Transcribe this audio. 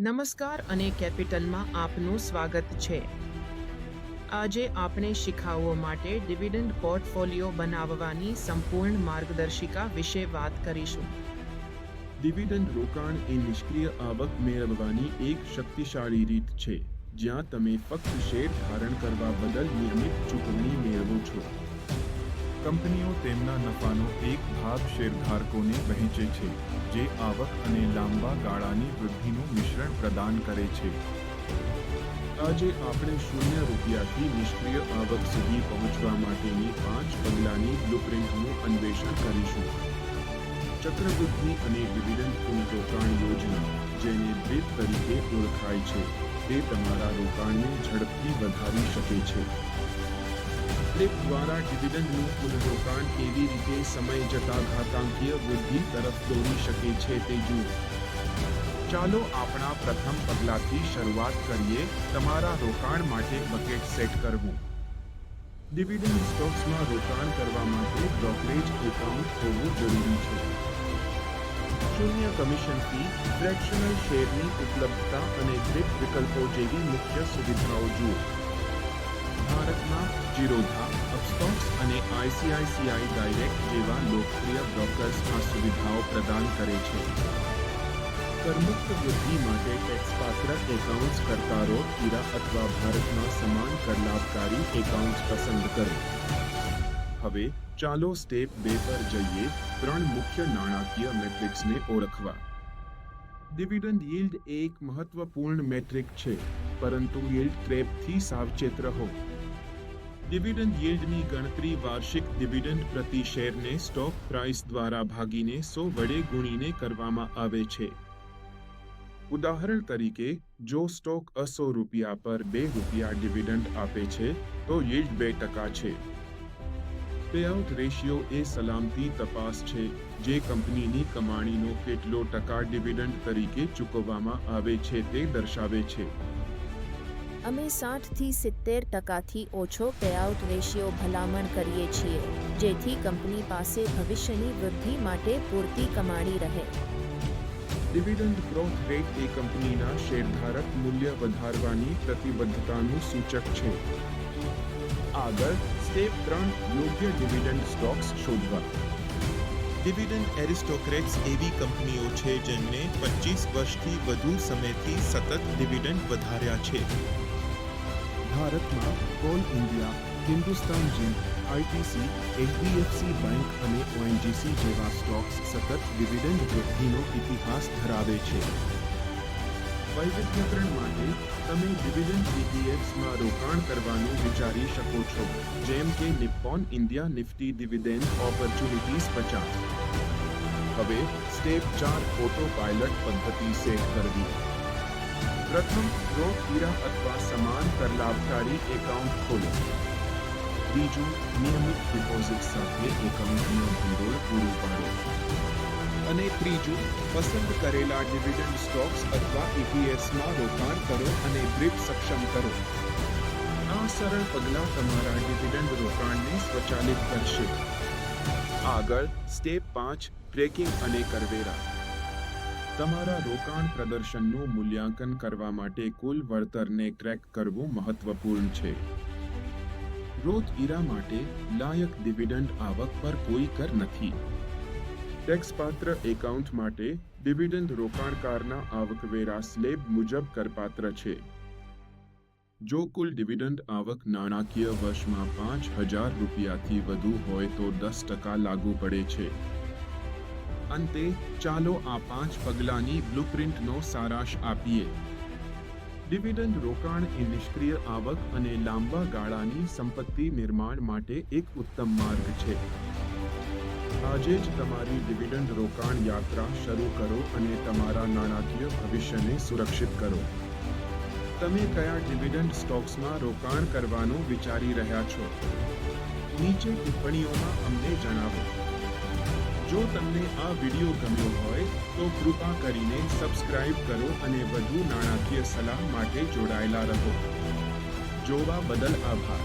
નમસ્કાર અને કેપિટલમાં આપનું સ્વાગત છે। આજે આપણે શીખાવવા માટે ડિવિડન્ડ પોર્ટફોલિયો બનાવવાની સંપૂર્ણ માર્ગદર્શિકા વિશે વાત કરીશું। ડિવિડન્ડ રોકાણ એ નિષ્ક્રિય આવક મેળવવાની એક શક્તિશાળી રીત છે, જ્યાં તમે ફક્ત શેર ધારણ કરવા બદલ નિયમિત ચૂકવણી મેળવો છો। કંપનીઓ તેમના નફાનો એક ભાગ શેરધારકોને વહેંચે છે, જે આવક અને લાંબા ગાળાની વૃદ્ધિનું મિશ્રણ પ્રદાન કરે છે। આજે આપણે ₹0 નિષ્ક્રિય આવક સુધી પહોંચવા માટેની 5 પગલાંની બ્લુપ્રિન્ટનું અન્વેષણ કરીશું। ચક્રવૃદ્ધિ અને ડિવિડન્ડ પુનઃરોકાણ યોજના, જેને DRIP તરીકે ઓળખાય છે, તે તમારા રોકાણને ઝડપથી વધારી શકે છે। DRIP દ્વારા ડિવિડન્ડનું પુનઃરોકાણ કેવી રીતે સમય જતાં ઘાતાંકીય વૃદ્ધિ તરફ દોરી શકે છે તે જુઓ। ચાલો આપણા પ્રથમ પગલાંથી શરૂઆત કરીએ, તમારા રોકાણ માટે બકેટ સેટ કરવું। ડિવિડન્ડ સ્ટોક્સમાં રોકાણ કરવા માટે બ્રોકરેજ એકાઉન્ટ હોવું જરૂરી છે। શૂન્ય કમિશન ફી, ફ્રેક્શનલ શેરની ઉપલબ્ધતા અને DRIP વિકલ્પો જેવી મુખ્ય સુવિધાઓ જુઓ। ભારતમાં ઝીરોધા, અપસ્ટોક્સ અને ICICI ડાયરેક્ટ જેવા લોકપ્રિય બ્રોકર્સ આ સુવિધાઓ પ્રદાન કરે છે। કરમુક્ત વૃદ્ધિ માટે ટેક્સપાત્ર એકાઉન્ટ્સ કરતારો ઈરા અથવા ભારતમાં સમાન કરલાભકારી એકાઉન્ટ્સ પસંદ કરો। હવે ચાલો સ્ટેપ 2 પર જઈએ, 3 મુખ્ય નાણાકીય મેટ્રિક્સને ઓળખવા। ડિવિડન્ડ યીલ્ડ એક મહત્વપૂર્ણ મેટ્રિક છે, પરંતુ યીલ્ડ ટ્રેપથી સાવચેત રહો। ડિવિડન્ડ યીલ્ડની ગણતરી વાર્ષિક ડિવિડન્ડ પ્રતિ શેરને સ્ટોક પ્રાઇસ દ્વારા ભાગીને 100 વડે ગુણીને કરવામાં આવે છે। ઉદાહરણ તરીકે, જો સ્ટોક ₹100 પર ₹2 ડિવિડન્ડ આપે છે, તો યીલ્ડ 2% છે। પેઆઉટ રેશિયો એ સલામતી તપાસ છે, જે કંપનીની કમાણીનો કેટલો ટકા ડિવિડન્ડ તરીકે ચૂકવવામાં આવે છે તે દર્શાવે છે। અમે 60 થી 70% ઓછો પેઆઉટ રેશિયો ભલામણ કરીએ છીએ, જેથી કંપની પાસે ભવિષ્યની વૃદ્ધિ માટે પૂરતી કમાણી રહે। ડિવિડન્ડ ગ્રોથ રેટ એ કંપનીના શેરધારક મૂલ્ય વધારવાની પ્રતિબદ્ધતાનું સૂચક છે। આગળ સ્ટેપ 3, યોગ્ય ડિવિડન્ડ સ્ટોક્સ શોધવા। ડિવિડન્ડ એરિસ્ટોક્રેટ્સ એવી કંપનીઓ છે જેમણે 25 વર્ષથી વધુ સમયથી સતત ડિવિડન્ડ વધાર્યા છે। ભારતમાં call India, Hindustan zinc, ITC, HDFC bank અને ONGC જેવા સ્ટોક્સ સતત ડિવિડન્ડ વૃદ્ધિનો ઇતિહાસ ધરાવે છે। વૈવિધ્યકરણ માટે તમે ડિવિડન્ડ ETFsમાં રોકાણ કરવાનું વિચારી શકો છો, જેમ કે Nippon India Nifty dividend opportunities 50। હવે સ્ટેપ 4, ઓટો પાયલટ પદ્ધતિ સેટ કરવી। પ્રથમ, રોક ઈરા અથવા સમાન કરલાભકારી એકાઉન્ટ ખોલો। બીજું, નિયમિત ડિપોઝિટ સાથે એકાઉન્ટનું ભંડોળ પૂરું પાડો। અને ત્રીજું, પસંદ કરેલા ડિવિડન્ડ સ્ટોક્સ અથવા ETFsમાં રોકાણ કરો અને DRIP સક્ષમ કરો। આ સરળ પગલાં તમારા ડિવિડન્ડ રોકાણને સ્વચાલિત કરશે। આગળ સ્ટેપ 5, ટ્રેકિંગ અને કરવેરા। તમારા રોકાણ પ્રદર્શનનું મૂલ્યાંકન કરવા માટે કુલ વળતરને ટ્રેક કરવું મહત્વપૂર્ણ છે। રોથ ઈરા માટે લાયક ડિવિડન્ડ આવક પર કોઈ કર નથી। ટેક્સપાત્ર એકાઉન્ટ માટે ડિવિડન્ડ રોકાણકારના આવકવેરા સ્લેબ મુજબ કરપાત્ર છે। જો કુલ ડિવિડન્ડ આવક નાણાકીય વર્ષમાં ₹5000થી વધુ હોય તો 10% લાગુ પડે છે। અંતે ચાલો આ 5 પગલાંની બ્લુપ્રિન્ટનો સારાંશ આપીએ। ડિવિડન્ડ રોકાણ એ નિષ્ક્રિય આવક અને લાંબા ગાળાની સંપત્તિ નિર્માણ માટે એક ઉત્તમ માર્ગ છે। આજે જ તમારી ડિવિડન્ડ રોકાણ યાત્રા શરૂ કરો અને તમારા નાણાકીય ભવિષ્યને સુરક્ષિત કરો। તમે કયા ડિવિડન્ડ સ્ટોક્સમાં રોકાણ કરવાનું વિચારી રહ્યા છો? નીચે ટિપ્પણીઓમાં અમને જણાવો। જો તમને આ વિડિયો ગમ્યો હોય તો કૃપા કરીને સબસ્ક્રાઇબ કરો અને વધુ નાણાકીય સલાહ માટે જોડાયેલા રહો। જોવા બદલ આભાર।